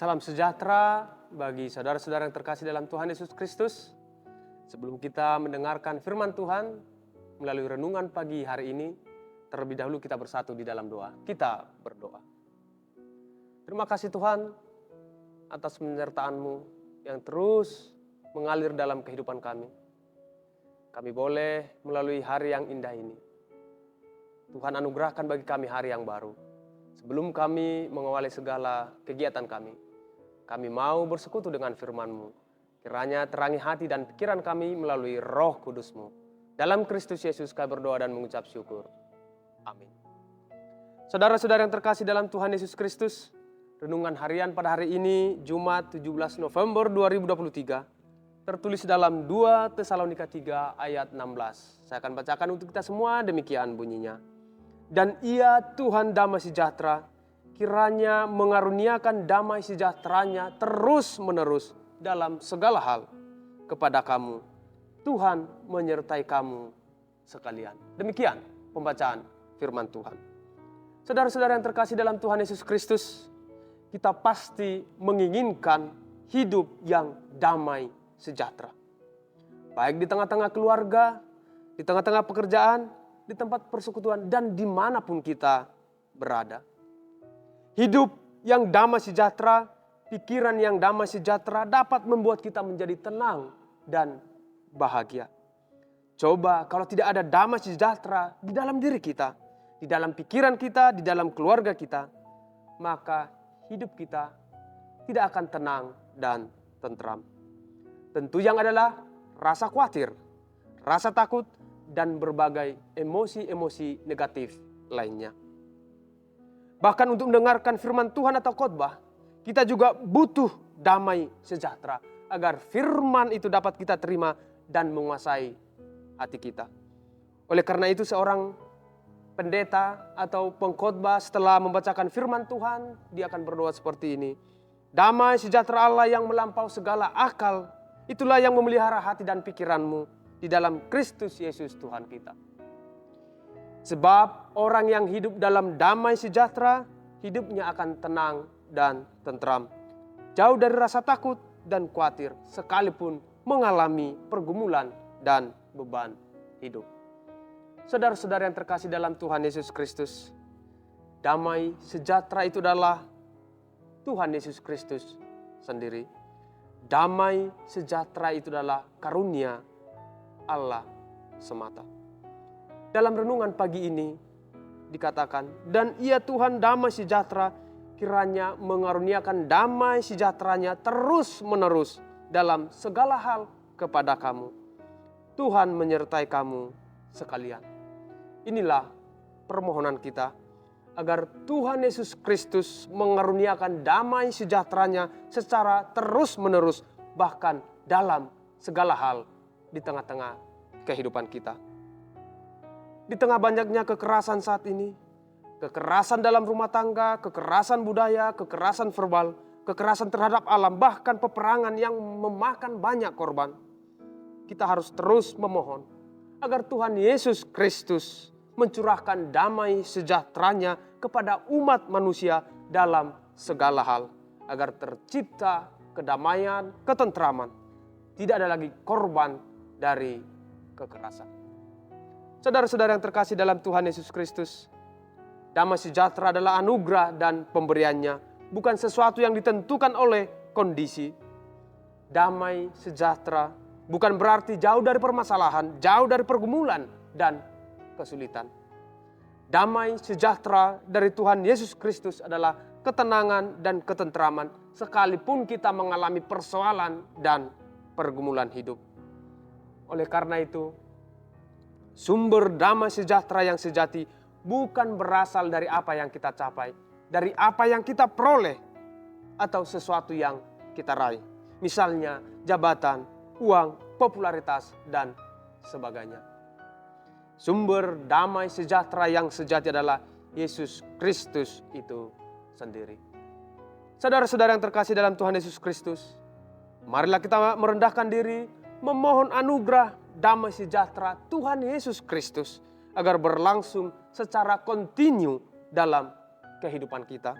Salam sejahtera bagi saudara-saudara yang terkasih dalam Tuhan Yesus Kristus. Sebelum kita mendengarkan firman Tuhan melalui renungan pagi hari ini, terlebih dahulu kita bersatu di dalam doa. Kita berdoa. Terima kasih Tuhan atas penyertaan-Mu yang terus mengalir dalam kehidupan kami. Kami boleh melalui hari yang indah ini. Tuhan anugerahkan bagi kami hari yang baru. Sebelum kami mengawali segala kegiatan kami mau bersekutu dengan firman-Mu. Kiranya terangi hati dan pikiran kami melalui Roh Kudus-Mu. Dalam Kristus Yesus kami berdoa dan mengucap syukur. Amin. Saudara-saudara yang terkasih dalam Tuhan Yesus Kristus, renungan harian pada hari ini, Jumat 17 November 2023, tertulis dalam 2 Tesalonika 3 ayat 16. Saya akan bacakan untuk kita semua, demikian bunyinya. Dan Ia Tuhan damai sejahtera, kiranya mengaruniakan damai sejahteranya terus-menerus dalam segala hal kepada kamu. Tuhan menyertai kamu sekalian. Demikian pembacaan firman Tuhan. Saudara-saudara yang terkasih dalam Tuhan Yesus Kristus, kita pasti menginginkan hidup yang damai sejahtera. Baik di tengah-tengah keluarga, di tengah-tengah pekerjaan, di tempat persekutuan, dan dimanapun kita berada. Hidup yang damai sejahtera, pikiran yang damai sejahtera dapat membuat kita menjadi tenang dan bahagia. Coba kalau tidak ada damai sejahtera di dalam diri kita, di dalam pikiran kita, di dalam keluarga kita, maka hidup kita tidak akan tenang dan tentram. Tentu yang adalah rasa khawatir, rasa takut, dan berbagai emosi-emosi negatif lainnya. Bahkan untuk mendengarkan firman Tuhan atau khotbah, kita juga butuh damai sejahtera agar firman itu dapat kita terima dan menguasai hati kita. Oleh karena itu seorang pendeta atau pengkhotbah setelah membacakan firman Tuhan, dia akan berdoa seperti ini. Damai sejahtera Allah yang melampau segala akal, itulah yang memelihara hati dan pikiranmu di dalam Kristus Yesus Tuhan kita. Sebab orang yang hidup dalam damai sejahtera, hidupnya akan tenang dan tentram. Jauh dari rasa takut dan khawatir, sekalipun mengalami pergumulan dan beban hidup. Saudara-saudara yang terkasih dalam Tuhan Yesus Kristus, damai sejahtera itu adalah Tuhan Yesus Kristus sendiri. Damai sejahtera itu adalah karunia Allah semata. Dalam renungan pagi ini dikatakan, dan Ia Tuhan damai sejahtera, kiranya mengaruniakan damai sejahteranya terus-menerus dalam segala hal kepada kamu. Tuhan menyertai kamu sekalian. Inilah permohonan kita, agar Tuhan Yesus Kristus mengaruniakan damai sejahteranya secara terus-menerus, bahkan dalam segala hal di tengah-tengah kehidupan kita. Di tengah banyaknya kekerasan saat ini, kekerasan dalam rumah tangga, kekerasan budaya, kekerasan verbal, kekerasan terhadap alam, bahkan peperangan yang memakan banyak korban, kita harus terus memohon agar Tuhan Yesus Kristus mencurahkan damai sejahteranya kepada umat manusia dalam segala hal, agar tercipta kedamaian, ketentraman, tidak ada lagi korban dari kekerasan. Saudara-saudara yang terkasih dalam Tuhan Yesus Kristus, damai sejahtera adalah anugerah dan pemberiannya, bukan sesuatu yang ditentukan oleh kondisi. Damai sejahtera bukan berarti jauh dari permasalahan, jauh dari pergumulan dan kesulitan. Damai sejahtera dari Tuhan Yesus Kristus adalah ketenangan dan ketentraman, sekalipun kita mengalami persoalan dan pergumulan hidup. Oleh karena itu, sumber damai sejahtera yang sejati bukan berasal dari apa yang kita capai, dari apa yang kita peroleh, atau sesuatu yang kita raih. Misalnya jabatan, uang, popularitas, dan sebagainya. Sumber damai sejahtera yang sejati adalah Yesus Kristus itu sendiri. Saudara-saudara yang terkasih dalam Tuhan Yesus Kristus, marilah kita merendahkan diri, memohon anugerah damai sejahtera Tuhan Yesus Kristus agar berlangsung secara kontinu dalam kehidupan kita.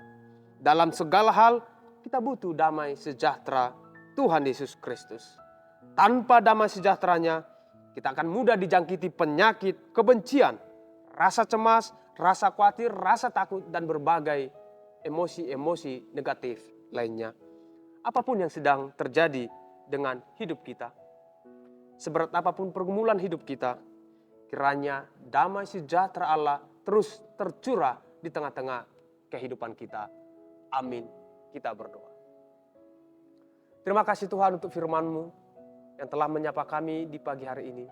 Dalam segala hal, kita butuh damai sejahtera Tuhan Yesus Kristus. Tanpa damai sejahteranya, kita akan mudah dijangkiti penyakit, kebencian, rasa cemas, rasa khawatir, rasa takut, dan berbagai emosi-emosi negatif lainnya. Apapun yang sedang terjadi dengan hidup kita, seberat apapun pergumulan hidup kita, kiranya damai sejahtera Allah terus tercurah di tengah-tengah kehidupan kita. Amin. Kita berdoa. Terima kasih Tuhan untuk firman-Mu yang telah menyapa kami di pagi hari ini.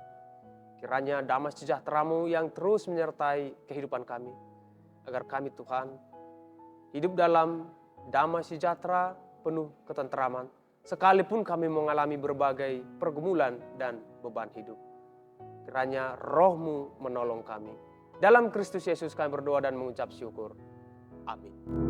Kiranya damai sejahtera-Mu yang terus menyertai kehidupan kami. Agar kami Tuhan hidup dalam damai sejahtera penuh ketentraman. Sekalipun kami mengalami berbagai pergumulan dan beban hidup. Kiranya Roh-Mu menolong kami. Dalam Kristus Yesus kami berdoa dan mengucap syukur. Amin.